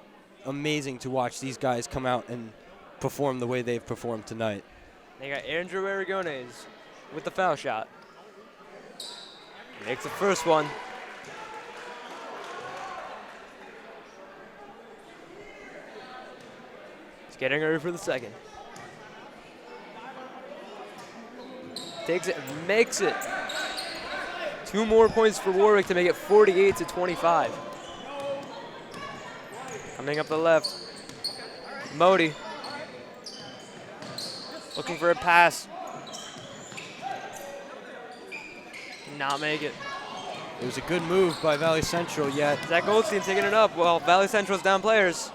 amazing to watch these guys come out and perform the way they've performed tonight. They got Andrew Aragones with the foul shot. Makes the first one. He's getting ready for the second. Takes it, makes it. 2 more points for Warwick to make it 48-25. Coming up the left, Modi. Looking for a pass. Not make it. It was a good move by Valley Central, yet Zach Goldstein taking it up while Valley Central's down players.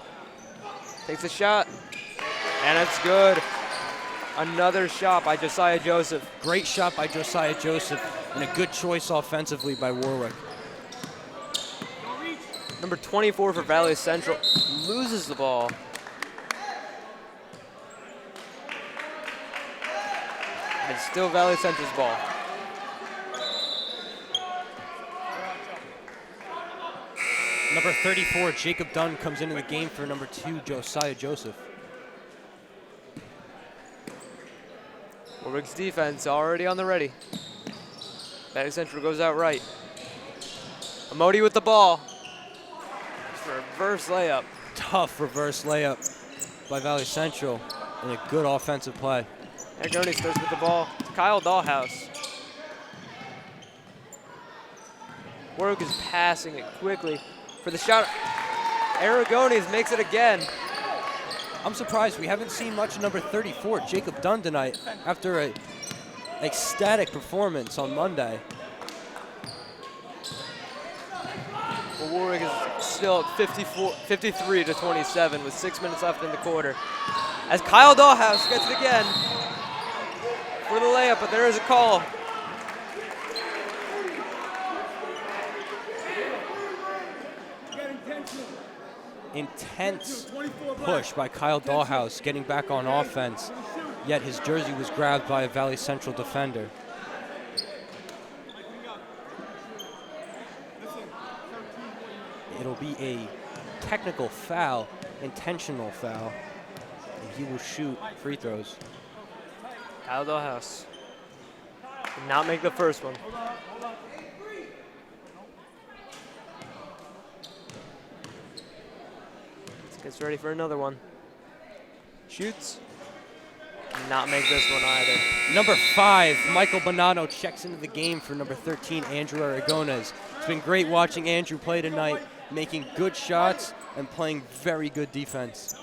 Takes a shot, and it's good. Another shot by Josiah Joseph. Great shot by Josiah Joseph, and a good choice offensively by Warwick. Number 24 for Valley Central loses the ball. It's still Valley Central's ball. Number 34, Jacob Dunn, comes into the game for number 2, Josiah Joseph. Warwick's defense already on the ready. Valley Central goes out right. Amodi with the ball. It's a reverse layup. Tough reverse layup by Valley Central, and a good offensive play. Aragones starts with the ball. Kyle Dahlhaus. Warwick is passing it quickly for the shot. Aragones makes it again. I'm surprised we haven't seen much of number 34, Jacob Dunn, tonight after an ecstatic performance on Monday. Well, Warwick is still at 53-27 with 6 minutes left in the quarter. As Kyle Dahlhaus gets it again for the layup, but there is a call. Intense push by Kyle Dahlhaus getting back on offense, yet his jersey was grabbed by a Valley Central defender. It'll be a technical foul, intentional foul, and he will shoot free throws. Kyle Dahlhaus did not make the first one. Gets ready for another one. Shoots. Not make this one either. Number 5, Michael Bonanno checks into the game for number 13, Andrew Aragones. It's been great watching Andrew play tonight. making good shots and playing very good defense.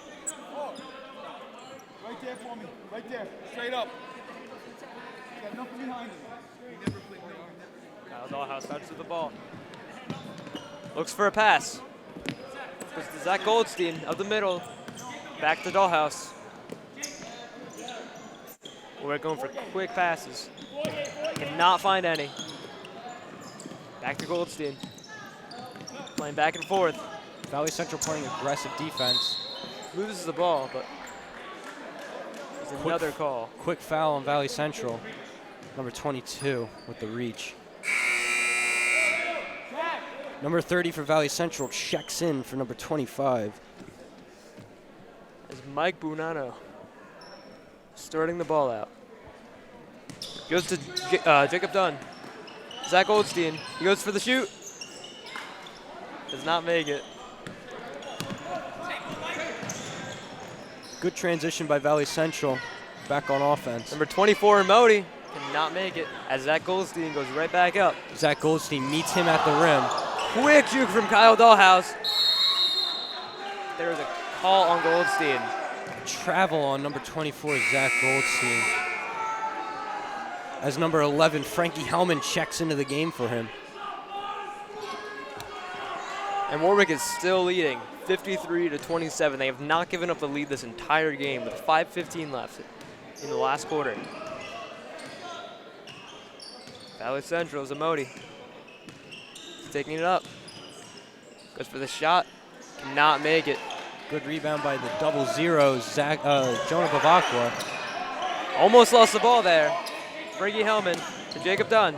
Right there for me. Right there. Straight up. Got nothing behind him. Kyle Dahlhaus bounces with the ball. Looks for a pass. Goes to Zach Goldstein up the middle. Back to Dahlhaus. We're going for quick passes. Cannot find any. Back to Goldstein. Playing back and forth. Valley Central playing aggressive defense. Loses the ball, but there's another call. Quick foul on Valley Central. Number 22 with the reach. Number 30 for Valley Central checks in for number 25. As Mike Bunano starting the ball out. Goes to Jacob Dunn. Zach Goldstein. He goes for the shoot. Does not make it. Good transition by Valley Central. Back on offense. Number 24, Modi, cannot make it as Zach Goldstein goes right back up. Zach Goldstein meets him at the rim. Quick juke from Kyle Dahlhaus. There is a call on Goldstein. Travel on number 24, Zach Goldstein. As number 11, Frankie Hellman checks into the game for him. And Warwick is still leading, 53-27. They have not given up the lead this entire game with 5:15 left in the last quarter. Valley Central is Modi. He's taking it up. Goes for the shot. Cannot make it. Good rebound by the double zeros, Jonah Bavakwa. Almost lost the ball there. Frankie Hellman to Jacob Dunn.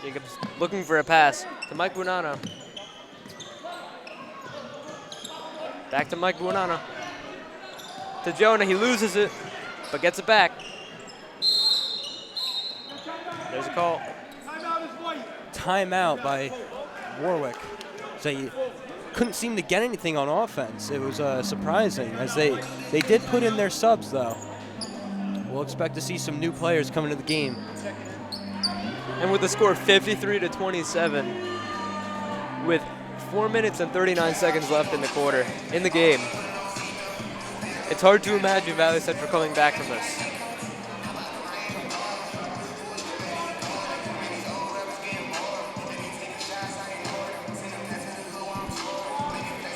Jacob's looking for a pass to Mike Bunano. Back to Mike Bunano. To Jonah, he loses it, but gets it back. There's a call. Timeout by Warwick. So you couldn't seem to get anything on offense. It was surprising as they did put in their subs though. We'll expect to see some new players coming to the game. And with the score 53-27, with 4 minutes and 39 seconds left in the quarter, in the game, it's hard to imagine Valley Central coming back from this.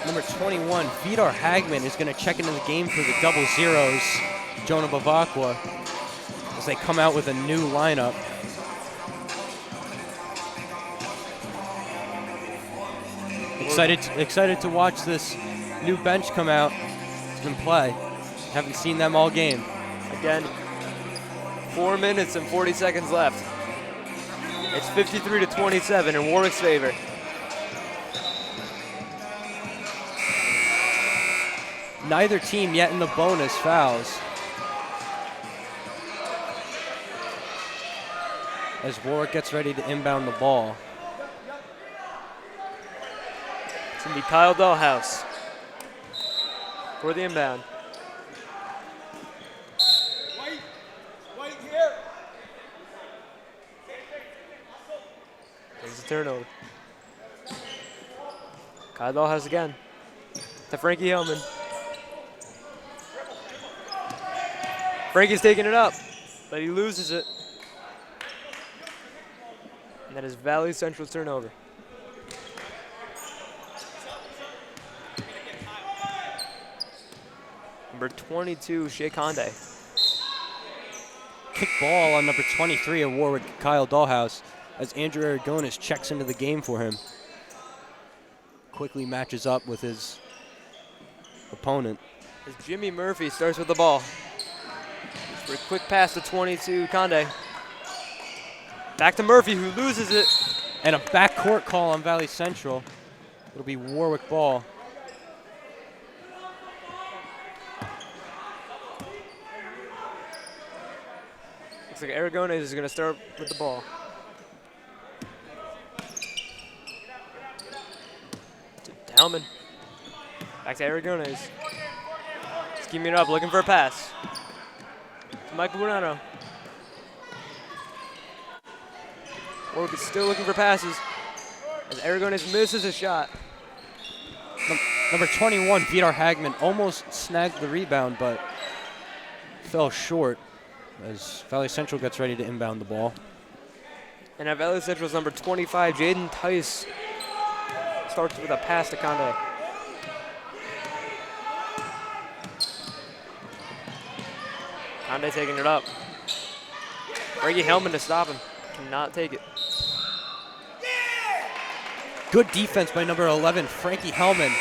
Number 21, Vidar Hagman is going to check into the game for the double zeros, Jonah Bavakwa, as they come out with a new lineup. Excited to watch this new bench come out and play. Haven't seen them all game. Again, 4 minutes and 40 seconds left. It's 53-27 in Warwick's favor. Neither team yet in the bonus fouls. As Warwick gets ready to inbound the ball. It's going to be Kyle Dahlhaus for the inbound. Wait here. There's a turnover. Kyle Dahlhaus again to Frankie Hellman. Frankie's taking it up, but he loses it. And that is Valley Central's turnover. Number 22, Shea Conde. Kick ball on number 23 of Warwick, Kyle Dahlhaus, as Andrew Aragonis checks into the game for him. Quickly matches up with his opponent. As Jimmy Murphy starts with the ball. For a quick pass to 22, Conde. Back to Murphy, who loses it. And a backcourt call on Valley Central. It'll be Warwick ball. Looks like Aragones is going to start with the ball. To Hellman. Back to Aragones. Scheming it up, looking for a pass. To Mike Bunano. Warwick is still looking for passes. As Aragones misses a shot. Number 21, Vidar Hagman, almost snagged the rebound, but fell short as Valley Central gets ready to inbound the ball. And at Valley Central's number 25, Jaden Tice starts with a pass to Conde. Conde taking it up. Frankie Hellman to stop him. Cannot take it. Good defense by number 11, Frankie Hellman,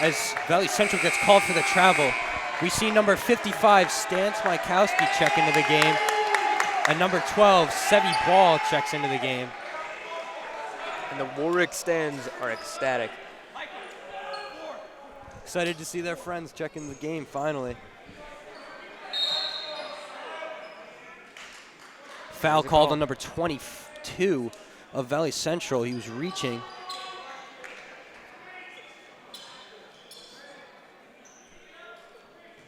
as Valley Central gets called for the travel. We see number 55, Stan Smykowski, check into the game. And number 12, Sevi Ball, checks into the game. And the Warwick stands are ecstatic. Excited to see their friends check in the game finally. Foul called on number 22 of Valley Central. He was reaching.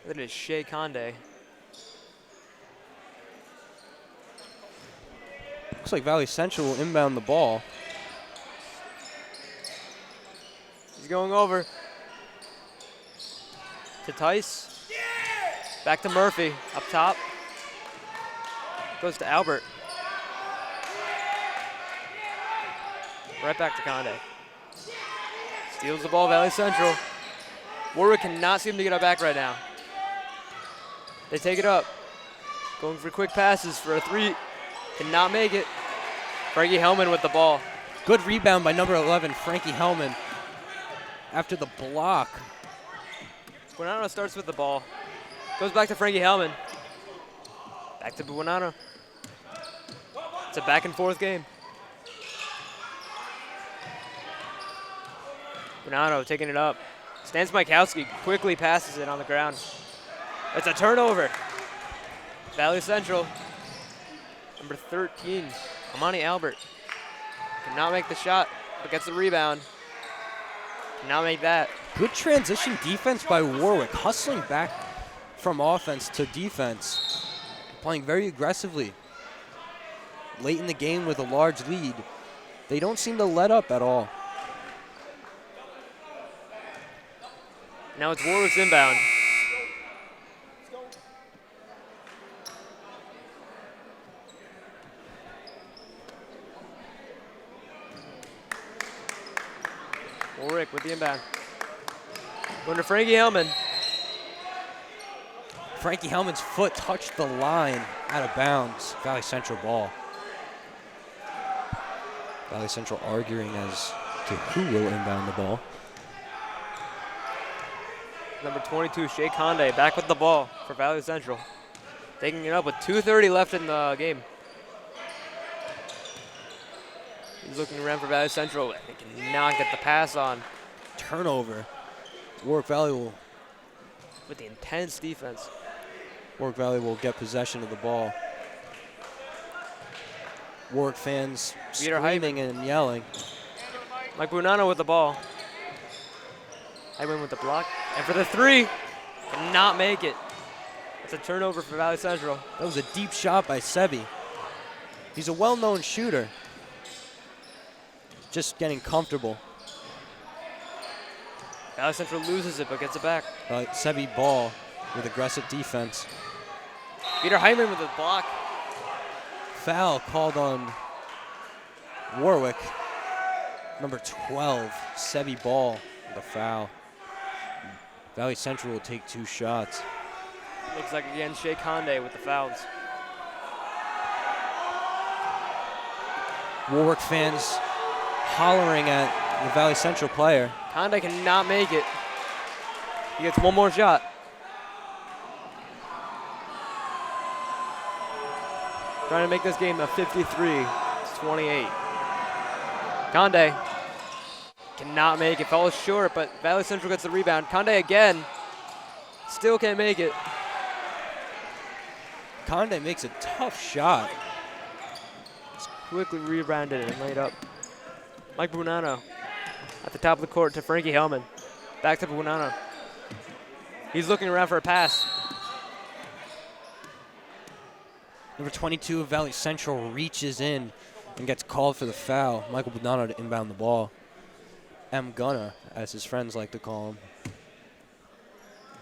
That is Shea Conde. Looks like Valley Central will inbound the ball. He's going over to Tice. Back to Murphy, up top. Goes to Albert. Right back to Conde. Steals the ball, Valley Central. Warwick cannot seem to get it back right now. They take it up. Going for quick passes for a three. Cannot make it. Frankie Hellman with the ball. Good rebound by number 11, Frankie Hellman. After the block. Buonanno starts with the ball. Goes back to Frankie Hellman. Back to Buonanno. It's a back and forth game. Buonanno taking it up. Stan Smykowski quickly passes it on the ground. It's a turnover. Valley Central. Number 13, Amani Albert. Cannot make the shot, but gets the rebound. Cannot make that. Good transition defense by Warwick, hustling back from offense to defense. Playing very aggressively. Late in the game with a large lead. They don't seem to let up at all. Now it's Warwick's inbound. Warwick with the inbound. Going to Frankie Hellman. Frankie Hellman's foot touched the line out of bounds. Valley Central ball. Valley Central arguing as to who will inbound the ball. Number 22, Shea Conde, back with the ball for Valley Central. Taking it up with 2:30 left in the game. He's looking around for Valley Central, and he cannot get the pass on. Turnover. Warwick Valley will, with the intense defense. Warwick Valley will get possession of the ball. Warwick fans screaming and yelling. Mike Buonanno with the ball. Hyman with the block. And for the three, cannot make it. It's a turnover for Valley Central. That was a deep shot by Sebi. He's a well-known shooter. Just getting comfortable. Valley Central loses it, but gets it back. Sebi Ball with aggressive defense. Peter Hyman with the block. Foul called on Warwick. Number 12, Sebi Ball with a foul. Valley Central will take 2 shots. Looks like again Shea Conde with the fouls. Warwick fans hollering at the Valley Central player. Conde cannot make it. He gets one more shot. Trying to make this game a 53-28. Conde cannot make it, falls short, but Valley Central gets the rebound. Conde again, still can't make it. Conde makes a tough shot. It's quickly rebounded and laid up. Mike Buonanno at the top of the court to Frankie Hellman. Back to Buonanno. He's looking around for a pass. Number 22 of Valley Central reaches in and gets called for the foul. Michael Bonanno to inbound the ball. M. Gunner, as his friends like to call him.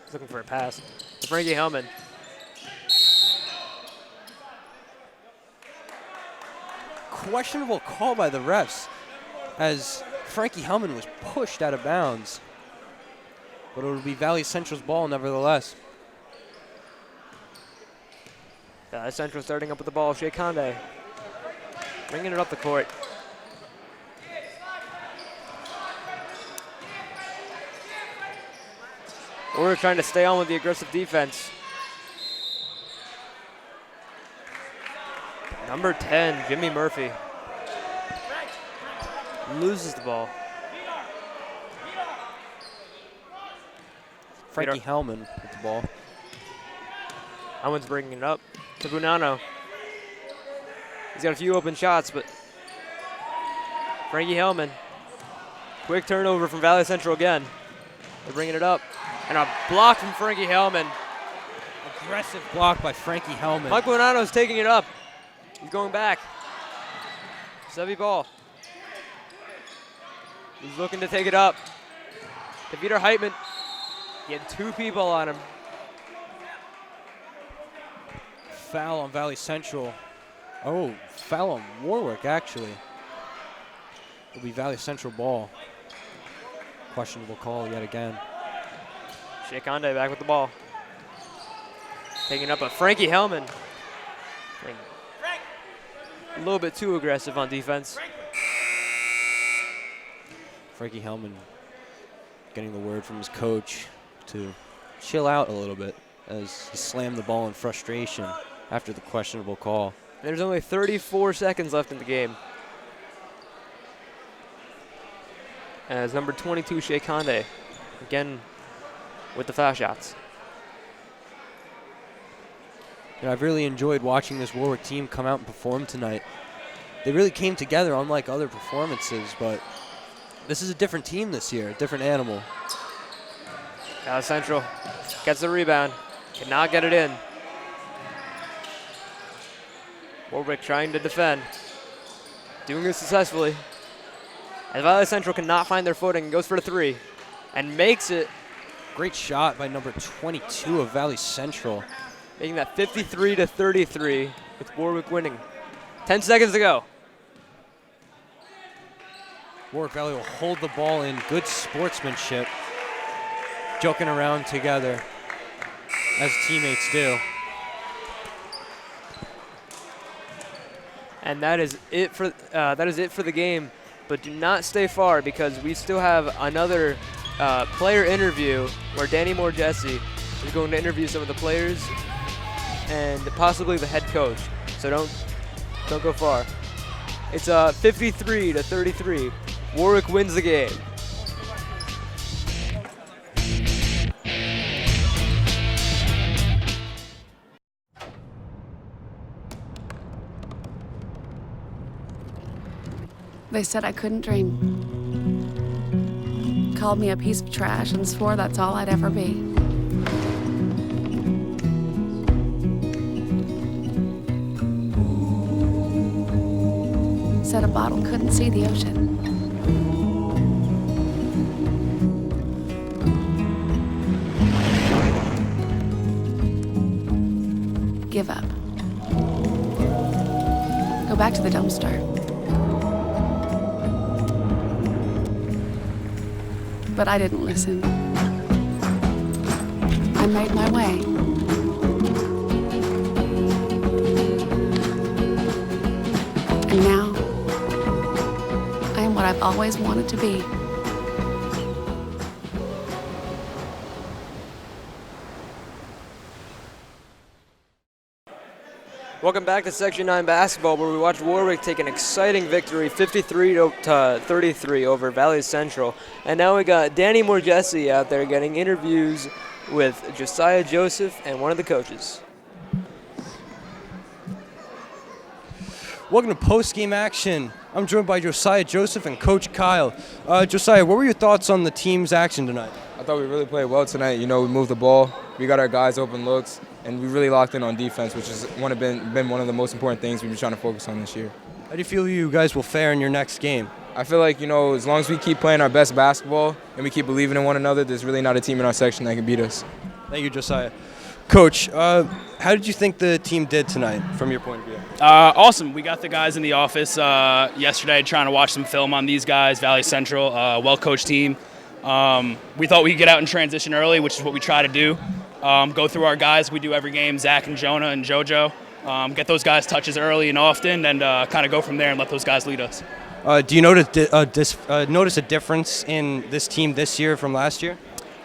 He's looking for a pass to Frankie Hellman. Questionable call by the refs as Frankie Hellman was pushed out of bounds. But it will be Valley Central's ball nevertheless. Valley Central starting up with the ball. Shea Conde bringing it up the court. We're trying to stay on with the aggressive defense. Number 10, Jimmy Murphy, loses the ball. Frankie Hellman with the ball. Hellman's bringing it up to Bonanno. He's got a few open shots, but Frankie Hellman, quick turnover from Valley Central again. They're bringing it up. And a block from Frankie Hellman. Aggressive block by Frankie Hellman. Mike Bonanno's taking it up. He's going back. Sevy ball. He's looking to take it up. To Peter Heitman. He had two people on him. Foul on Valley Central. Oh, foul on Warwick, actually. It'll be Valley Central ball. Questionable call yet again. Shea Conde back with the ball. Taking up a Frankie Hellman. A little bit too aggressive on defense. Frankie Hellman getting the word from his coach to chill out a little bit as he slammed the ball in frustration after the questionable call. There's only 34 seconds left in the game. As number 22, Shea Conde, again with the foul shots. And I've really enjoyed watching this Warwick team come out and perform tonight. They really came together unlike other performances, but this is a different team this year, a different animal. Valley Central gets the rebound, cannot get it in. Warwick trying to defend, doing it successfully. As Valley Central cannot find their footing, goes for the three, and makes it. Great shot by number 22 of Valley Central. Making that 53-33 with Warwick winning. 10 seconds to go. Warwick Valley will hold the ball in. Good sportsmanship. Joking around together, as teammates do. And that is it for the game. But do not stay far because we still have another player interview where Danny Moore-Jesse is going to interview some of the players and possibly the head coach. So don't go far. It's 53-33. Warwick wins the game. They said I couldn't dream. Called me a piece of trash and swore that's all I'd ever be. Said a bottle couldn't see the ocean. Give up. Go back to the dumpster. But I didn't listen. I made my way. And now, I am what I've always wanted to be. Welcome back to Section 9 basketball, where we watch Warwick take an exciting victory, 53-33 over Valley Central. And now we got Danny Moore-Jesse out there getting interviews with Josiah Joseph and one of the coaches. Welcome to post-game action. I'm joined by Josiah Joseph and Coach Kyle. Josiah, what were your thoughts on the team's action tonight? I thought we really played well tonight. You know, we moved the ball, we got our guys open looks, and we really locked in on defense, which has been one of the most important things we've been trying to focus on this year. How do you feel you guys will fare in your next game? I feel like, as long as we keep playing our best basketball and we keep believing in one another, there's really not a team in our section that can beat us. Thank you, Josiah. Coach, how did you think the team did tonight from your point of view? Awesome. We got the guys in the office yesterday trying to watch some film on these guys, Valley Central, well-coached team. We thought we could get out and transition early, which is what we try to do. Go through our guys. We do every game, Zach and Jonah and JoJo. Get those guys touches early and often and kind of go from there and let those guys lead us. Do you notice a difference in this team this year from last year?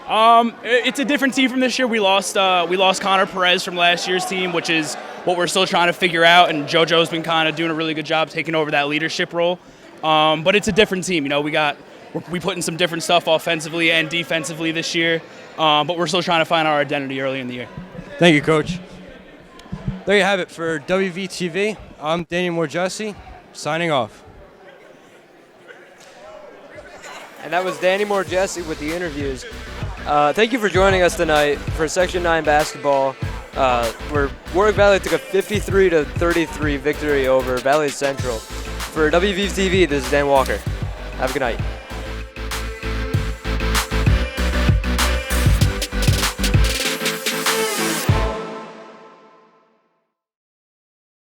It's a different team from this year. We lost Connor Perez from last year's team, which is what we're still trying to figure out. And JoJo's been kind of doing a really good job taking over that leadership role. But it's a different team. We put in some different stuff offensively and defensively this year. But we're still trying to find our identity early in the year. Thank you, Coach. There you have it for WVTV. I'm Daniel Morgessi, signing off. And that was Danny Morgessi with the interviews. Thank you for joining us tonight for Section 9 basketball, where Warwick Valley took a 53-33 victory over Valley Central. For WVTV, this is Dan Walker. Have a good night.